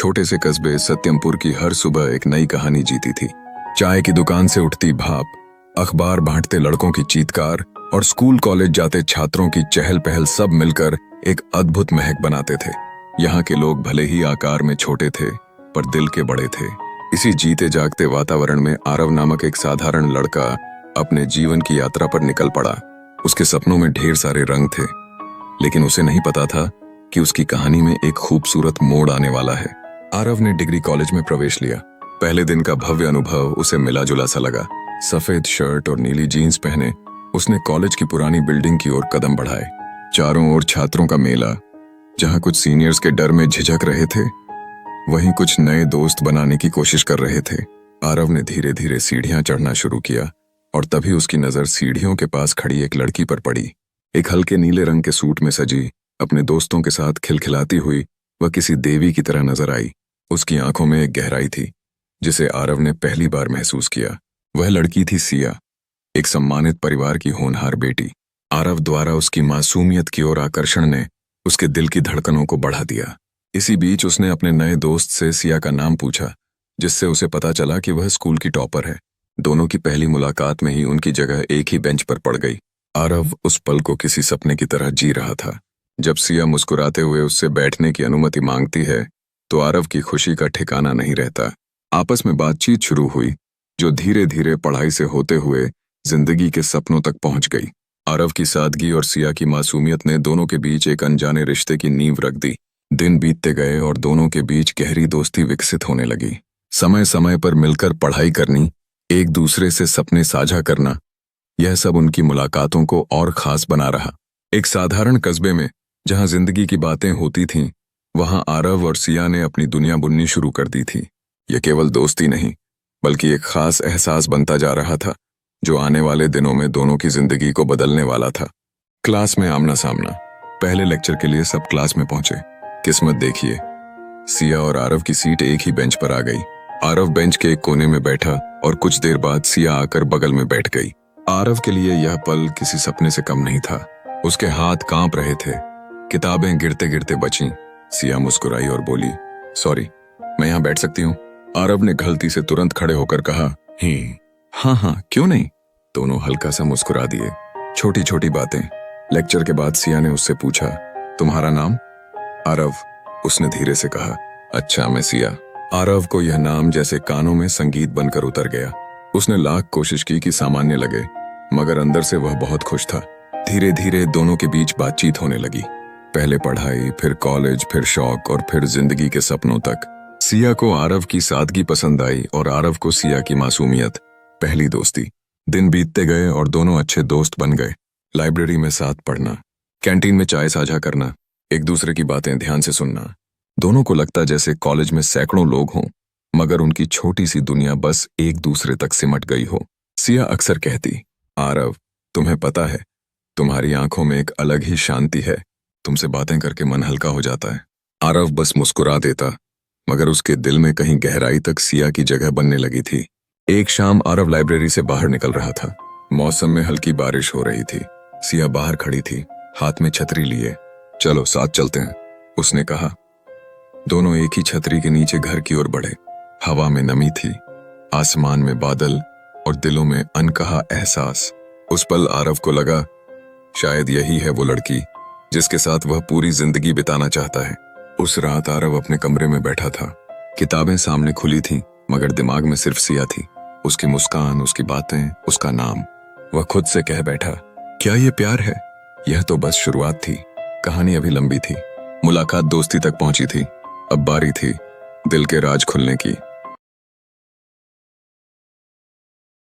छोटे से कस्बे सत्यमपुर की हर सुबह एक नई कहानी जीती थी। चाय की दुकान से उठती भाप, अखबार बांटते लड़कों की चीत्कार और स्कूल कॉलेज जाते छात्रों की चहल पहल सब मिलकर एक अद्भुत महक बनाते थे। यहाँ के लोग भले ही आकार में छोटे थे पर दिल के बड़े थे। इसी जीते जागते वातावरण में आरव नामक एक साधारण लड़का अपने जीवन की यात्रा पर निकल पड़ा। उसके सपनों में ढेर सारे रंग थे, लेकिन उसे नहीं पता था कि उसकी कहानी में एक खूबसूरत मोड़ आने वाला है। आरव ने डिग्री कॉलेज में प्रवेश लिया। पहले दिन का भव्य अनुभव उसे मिला जुला सा लगा। सफेद शर्ट और नीली जीन्स पहने उसने कॉलेज की पुरानी बिल्डिंग की ओर कदम बढ़ाए। चारों ओर छात्रों का मेला, जहां कुछ सीनियर्स के डर में झिझक रहे थे, वहीं कुछ नए दोस्त बनाने की कोशिश कर रहे थे। आरव ने धीरे धीरे सीढ़ियां चढ़ना शुरू किया और तभी उसकी नजर सीढ़ियों के पास खड़ी एक लड़की पर पड़ी। एक हल्के नीले रंग के सूट में सजी, अपने दोस्तों के साथ खिलखिलाती हुई वह किसी देवी की तरह नजर आई। उसकी आंखों में एक गहराई थी जिसे आरव ने पहली बार महसूस किया। वह लड़की थी सिया, एक सम्मानित परिवार की होनहार बेटी। आरव द्वारा उसकी मासूमियत की ओर आकर्षण ने उसके दिल की धड़कनों को बढ़ा दिया। इसी बीच उसने अपने नए दोस्त से सिया का नाम पूछा, जिससे उसे पता चला कि वह स्कूल की टॉपर है। दोनों की पहली मुलाकात में ही उनकी जगह एक ही बेंच पर पड़ गई। आरव उस पल को किसी सपने की तरह जी रहा था। जब सिया मुस्कुराते हुए उससे बैठने की अनुमति मांगती है तो आरव की खुशी का ठिकाना नहीं रहता। आपस में बातचीत शुरू हुई, जो धीरे धीरे पढ़ाई से होते हुए जिंदगी के सपनों तक पहुंच गई। आरव की सादगी और सिया की मासूमियत ने दोनों के बीच एक अनजाने रिश्ते की नींव रख दी। दिन बीतते गए और दोनों के बीच गहरी दोस्ती विकसित होने लगी। समय समय पर मिलकर पढ़ाई करनी, एक दूसरे से सपने साझा करना, यह सब उनकी मुलाकातों को और खास बना रहा। एक साधारण कस्बे में जहां जिंदगी की बातें होती थीं, वहां आरव और सिया ने अपनी दुनिया बुननी शुरू कर दी थी। यह केवल दोस्ती नहीं, बल्कि एक खास एहसास बनता जा रहा था, जो आने वाले दिनों में दोनों की जिंदगी को बदलने वाला था। क्लास में आमना सामना। पहले लेक्चर के लिए सब क्लास में पहुंचे। किस्मत देखिए, सिया और आरव की सीट एक ही बेंच पर आ गई। आरव बेंच के एक कोने में बैठा और कुछ देर बाद सिया आकर बगल में बैठ गई। आरव के लिए यह पल किसी सपने से कम नहीं था। उसके हाथ कांप रहे थे, किताबें गिरते गिरते बचीं। सिया मुस्कुराई और बोली, सॉरी, मैं यहाँ बैठ सकती हूँ? आरव ने गलती से तुरंत खड़े होकर कहा, हाँ हाँ, क्यों नहीं। दोनों हल्का सा मुस्कुरा दिए। छोटी छोटी बातें। लेक्चर के बाद सिया ने उससे पूछा, तुम्हारा नाम? आरव, उसने धीरे से कहा। अच्छा, मैं सिया। आरव को यह नाम जैसे कानों में संगीत बनकर उतर गया। उसने लाख कोशिश की कि सामान्य लगे, मगर अंदर से वह बहुत खुश था। धीरे धीरे दोनों के बीच बातचीत होने लगी। पहले पढ़ाई, फिर कॉलेज, फिर शौक और फिर जिंदगी के सपनों तक। सिया को आरव की सादगी पसंद आई और आरव को सिया की मासूमियत। पहली दोस्ती। दिन बीतते गए और दोनों अच्छे दोस्त बन गए। लाइब्रेरी में साथ पढ़ना, कैंटीन में चाय साझा करना, एक दूसरे की बातें ध्यान से सुनना। दोनों को लगता जैसे कॉलेज में सैकड़ों लोग हों, मगर उनकी छोटी सी दुनिया बस एक दूसरे तक सिमट गई हो। सिया अक्सर कहती, आरव, तुम्हें पता है, तुम्हारी आंखों में एक अलग ही शांति है। तुमसे बातें करके मन हल्का हो जाता है। आरव बस मुस्कुरा देता, मगर उसके दिल में कहीं गहराई तक सिया की जगह बनने लगी थी। एक शाम आरव लाइब्रेरी से बाहर निकल रहा था। मौसम में हल्की बारिश हो रही थी। सिया बाहर खड़ी थी, हाथ में छतरी लिए। चलो साथ चलते हैं, उसने कहा। दोनों एक ही छतरी के नीचे घर की ओर बढ़े। हवा में नमी थी, आसमान में बादल और दिलों में अनकहा एहसास। उस पल आरव को लगा, शायद यही है वो लड़की जिसके साथ वह पूरी जिंदगी बिताना चाहता है। उस रात आरव अपने कमरे में बैठा था। किताबें सामने खुली थीं, मगर दिमाग में सिर्फ सिया थी। उसकी मुस्कान, उसकी बातें, उसका नाम। वह खुद से कह बैठा, क्या ये प्यार है? यह तो बस शुरुआत थी, कहानी अभी लंबी थी। मुलाकात दोस्ती तक पहुंची थी। अब बारी थी दिल के राज खुलने की।